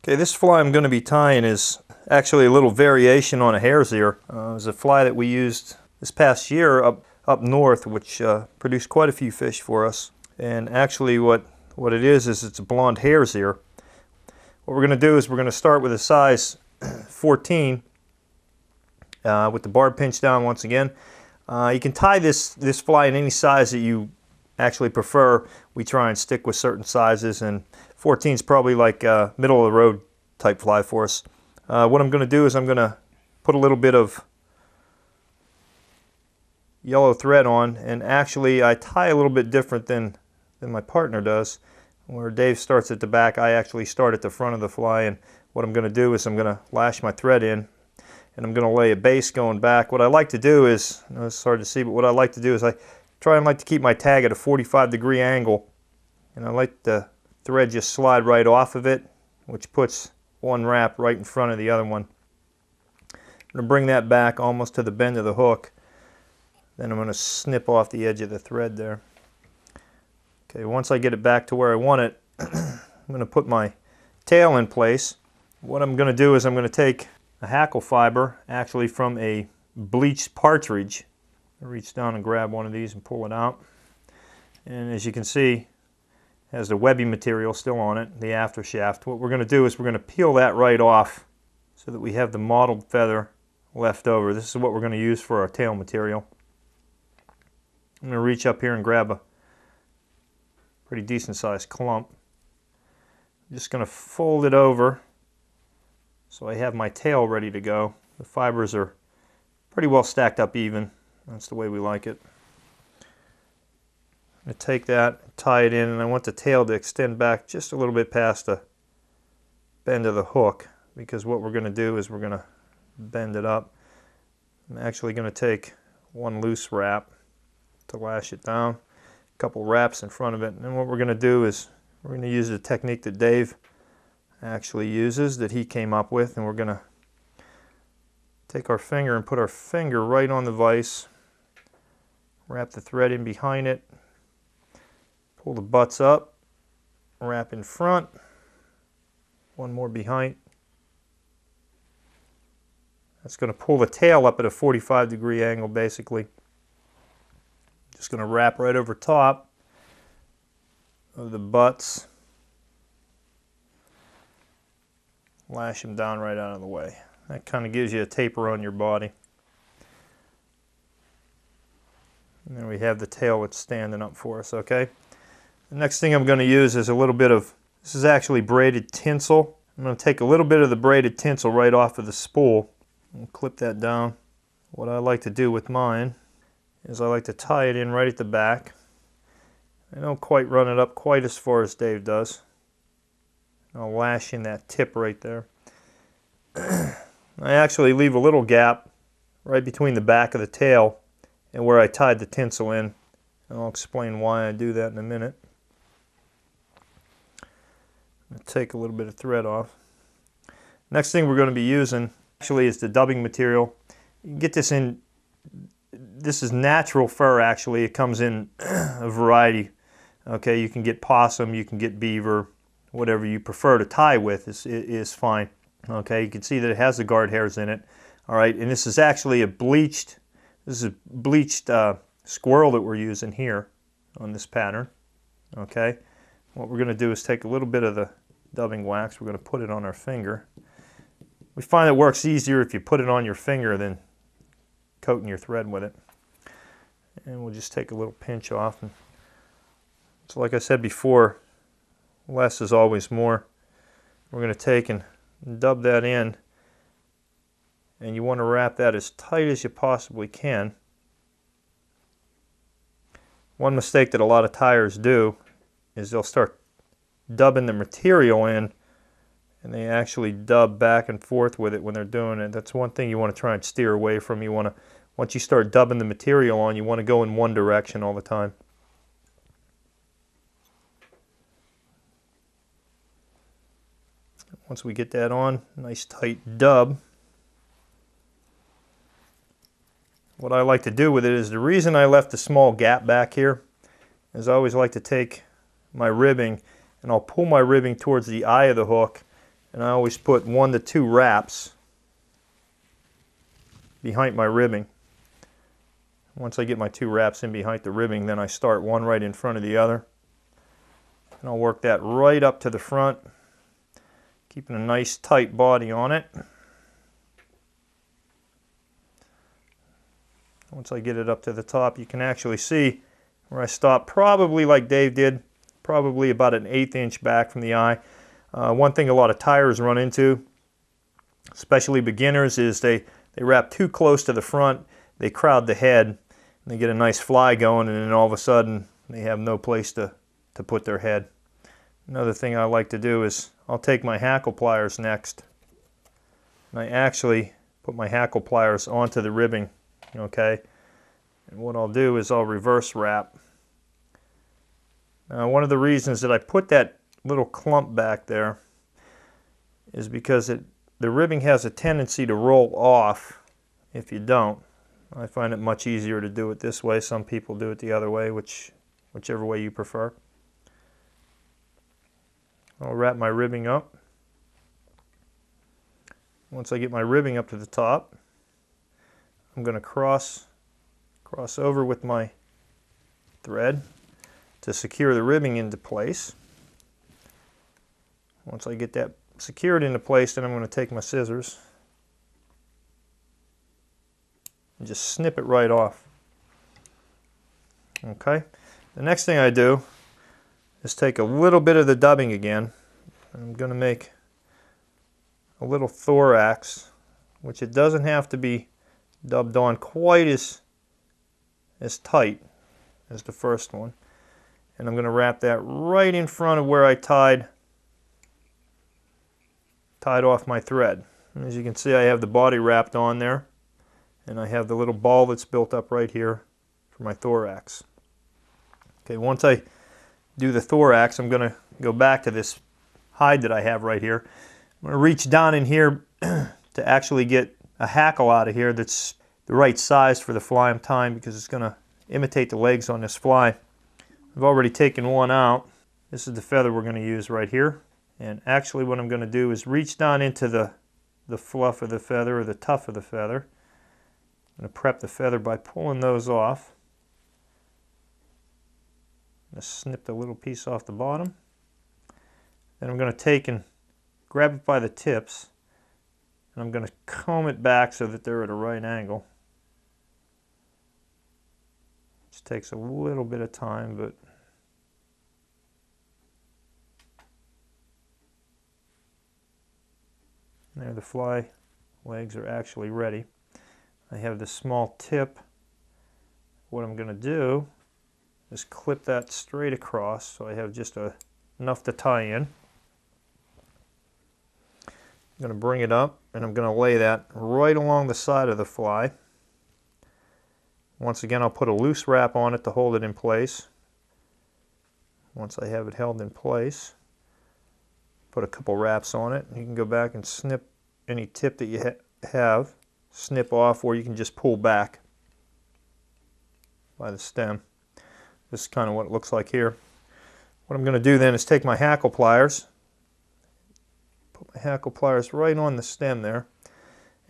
Okay, this fly I'm going to be tying is actually a little variation on a hare's ear. It was a fly that we used this past year up north, which produced quite a few fish for us. And actually what it is it's a blonde hare's ear. What we're going to do is we're going to start with a size 14 with the barb pinched down once again. You can tie this fly in any size that you actually prefer. We try and stick with certain sizes, and 14 is probably like middle of the road type fly for us. What I'm going to do is I'm going to put a little bit of yellow thread on, and actually I tie a little bit different than my partner does. Where Dave starts at the back, I actually start at the front of the fly, and what I'm going to do is I'm going to lash my thread in, and I'm going to lay a base going back. What I like to do is, I know it's hard to see, but what I like to do is I try and like to keep my tag at a 45-degree angle, and I like the thread just slide right off of it, which puts one wrap right in front of the other one. I'm going to bring that back almost to the bend of the hook. Then I'm going to snip off the edge of the thread there. Okay, once I get it back to where I want it, I'm going to put my tail in place. What I'm going to do is I'm going to take a hackle fiber, actually from a bleached partridge. I reach down and grab one of these and pull it out. And as you can see, it has the webbing material still on it, the after shaft. What we're going to do is we're going to peel that right off so that we have the mottled feather left over. This is what we're going to use for our tail material. I'm going to reach up here and grab a pretty decent sized clump. I'm just going to fold it over so I have my tail ready to go. The fibers are pretty well stacked up even. That's the way we like it. I'm going to take that, tie it in, and I want the tail to extend back just a little bit past the bend of the hook, because what we're going to do is we're going to bend it up. I'm actually going to take one loose wrap to lash it down, a couple wraps in front of it, and then what we're going to do is we're going to use the technique that Dave actually uses, that he came up with, and we're going to take our finger and put our finger right on the vise, wrap the thread in behind it, pull the butts up, wrap in front, one more behind. That's going to pull the tail up at a 45-degree angle basically. Just going to wrap right over top of the butts, lash them down right out of the way. That kind of gives you a taper on your body. And then we have the tail that's standing up for us, okay? The next thing I'm going to use is a little bit of, this is actually braided tinsel. I'm going to take a little bit of the braided tinsel right off of the spool and clip that down. What I like to do with mine is I like to tie it in right at the back. I don't quite run it up quite as far as Dave does. I'll lash in that tip right there. I actually leave a little gap right between the back of the tail and where I tied the tinsel in. And I'll explain why I do that in a minute. I'm going to take a little bit of thread off. Next thing we're going to be using actually is the dubbing material. You can get this in, this is natural fur actually. It comes in a variety. Okay, you can get possum, you can get beaver, whatever you prefer to tie with is fine. Okay, you can see that it has the guard hairs in it. All right, and this is actually a bleached, squirrel that we're using here on this pattern. Okay, what we're going to do is take a little bit of the dubbing wax. We're going to put it on our finger. We find it works easier if you put it on your finger than coating your thread with it. And we'll just take a little pinch off. And so like I said before, less is always more. We're going to take and dub that in, and you want to wrap that as tight as you possibly can. One mistake that a lot of tiers do is they'll start dubbing the material in, and they actually dub back and forth with it when they're doing it. That's one thing you want to try and steer away from. You want to, once you start dubbing the material on, you want to go in one direction all the time. Once we get that on, nice tight dub. What I like to do with it is, the reason I left a small gap back here is I always like to take my ribbing and I'll pull my ribbing towards the eye of the hook, and I always put 1 to 2 wraps behind my ribbing. Once I get my 2 wraps in behind the ribbing, then I start one right in front of the other. And I'll work that right up to the front, keeping a nice tight body on it. Once I get it up to the top, you can actually see where I stop, probably like Dave did, probably about an 1/8 inch back from the eye. One thing a lot of tires run into, especially beginners, is they wrap too close to the front, they crowd the head, and they get a nice fly going, and then all of a sudden they have no place to put their head. Another thing I like to do is I'll take my hackle pliers next, and I actually put my hackle pliers onto the ribbing, okay? And what I'll do is I'll reverse wrap. Now, one of the reasons that I put that little clump back there is because the ribbing has a tendency to roll off if you don't. I find it much easier to do it this way. Some people do it the other way, whichever way you prefer. I'll wrap my ribbing up. Once I get my ribbing up to the top, I'm going to cross over with my thread to secure the ribbing into place. Once I get that secured into place, then I'm going to take my scissors and just snip it right off. Okay. The next thing I do is take a little bit of the dubbing again. I'm going to make a little thorax, which it doesn't have to be dubbed on quite as tight as the first one. And I'm going to wrap that right in front of where I tied off my thread. And as you can see, I have the body wrapped on there, and I have the little ball that's built up right here for my thorax. Okay, once I do the thorax, I'm going to go back to this hide that I have right here. I'm going to reach down in here to actually get a hackle out of here that's the right size for the fly I'm tying, because it's going to imitate the legs on this fly. I've already taken one out. This is the feather we're going to use right here. And actually what I'm going to do is reach down into the fluff of the feather, or the tuft of the feather. I'm going to prep the feather by pulling those off. I'm going to snip the little piece off the bottom. Then I'm going to take and grab it by the tips, and I'm going to comb it back so that they're at a right angle. It takes a little bit of time, but there, the fly legs are actually ready. I have this small tip. What I'm going to do is clip that straight across, so I have just enough to tie in. I'm going to bring it up, and I'm going to lay that right along the side of the fly. Once again, I'll put a loose wrap on it to hold it in place. Once I have it held in place, put a couple wraps on it. You can go back and snip any tip that you have, snip off, or you can just pull back by the stem. This is kind of what it looks like here. What I'm going to do then is take my hackle pliers, put my hackle pliers right on the stem there,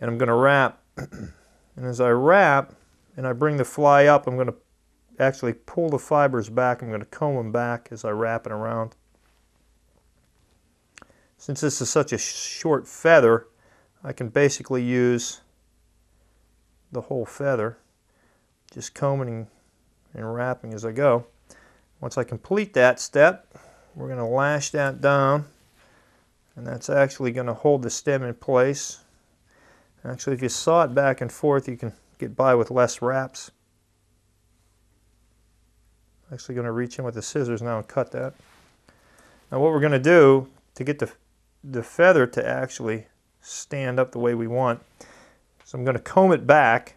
and I'm going to wrap. And as I wrap and I bring the fly up, I'm going to actually pull the fibers back. I'm going to comb them back as I wrap it around. Since this is such a short feather, I can basically use the whole feather, just combing and wrapping as I go. Once I complete that step, we're going to lash that down, and that's actually going to hold the stem in place. Actually, if you saw it back and forth, you can get by with less wraps. I'm actually going to reach in with the scissors now and cut that. Now what we're going to do to get the feather to actually stand up the way we want, so I'm going to comb it back.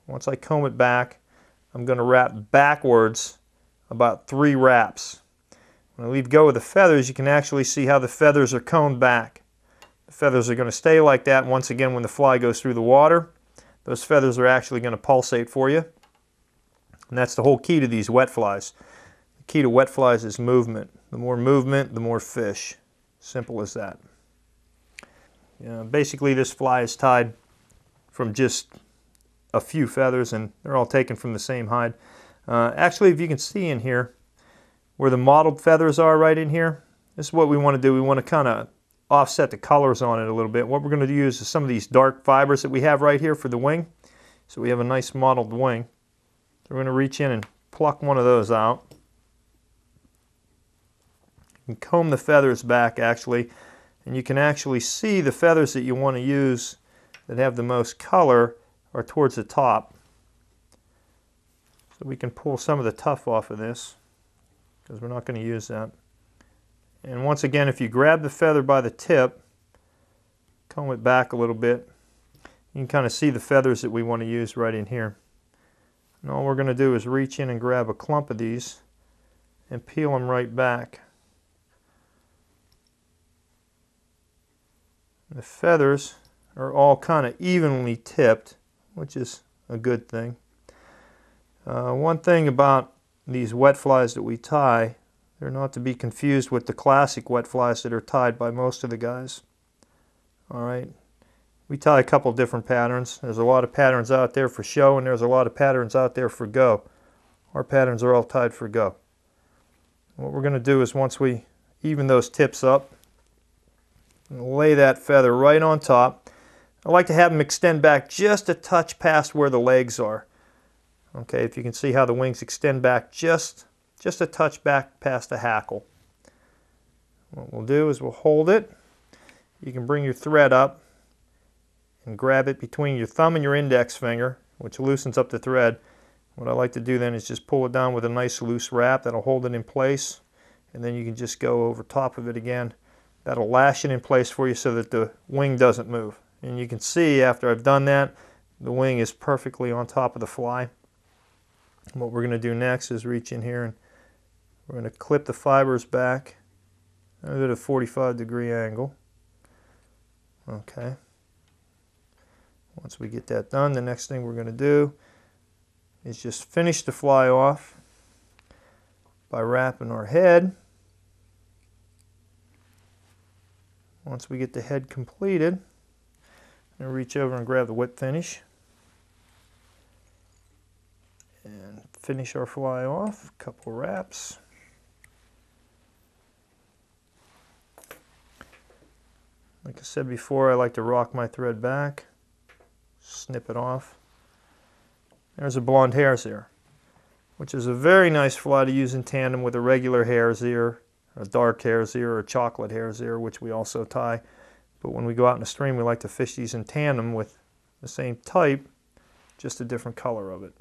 Once I comb it back, I'm going to wrap backwards about 3 wraps. When I leave go of the feathers, you can actually see how the feathers are combed back. The feathers are going to stay like that. Once again, when the fly goes through the water, those feathers are actually going to pulsate for you. And that's the whole key to these wet flies. The key to wet flies is movement. The more movement, the more fish. Simple as that. Basically this fly is tied from just a few feathers, and they're all taken from the same hide. Actually, if you can see in here where the mottled feathers are right in here, this is what we want to do. We want to kind of offset the colors on it a little bit. What we're going to use is some of these dark fibers that we have right here for the wing. So we have a nice mottled wing. So we're going to reach in and pluck one of those out. You can comb the feathers back actually, and you can actually see the feathers that you want to use that have the most color are towards the top. So we can pull some of the tuff off of this because we're not going to use that. And once again, if you grab the feather by the tip, comb it back a little bit, you can kind of see the feathers that we want to use right in here. And all we're going to do is reach in and grab a clump of these and peel them right back. The feathers are all kind of evenly tipped, which is a good thing. One thing about these wet flies that we tie, they're not to be confused with the classic wet flies that are tied by most of the guys. Alright, we tie a couple different patterns. There's a lot of patterns out there for show, and there's a lot of patterns out there for go. Our patterns are all tied for go. What we're going to do is once we even those tips up, lay that feather right on top. I like to have them extend back just a touch past where the legs are. Okay, if you can see how the wings extend back just a touch back past the hackle. What we'll do is we'll hold it. You can bring your thread up and grab it between your thumb and your index finger, which loosens up the thread. What I like to do then is just pull it down with a nice loose wrap that'll hold it in place, and then you can just go over top of it again. That'll lash it in place for you so that the wing doesn't move. And you can see after I've done that, the wing is perfectly on top of the fly. And what we're going to do next is reach in here and we're going to clip the fibers back at a 45-degree angle. Okay. Once we get that done, the next thing we're going to do is just finish the fly off by wrapping our head. Once we get the head completed, I'm going to reach over and grab the whip finish and finish our fly off. A couple wraps. Like I said before, I like to rock my thread back, snip it off. There's a Blounde Hares ear, which is a very nice fly to use in tandem with a regular hare's ear, a dark hare's ear, or a chocolate hare's ear, which we also tie. But when we go out in the stream, we like to fish these in tandem with the same type, just a different color of it.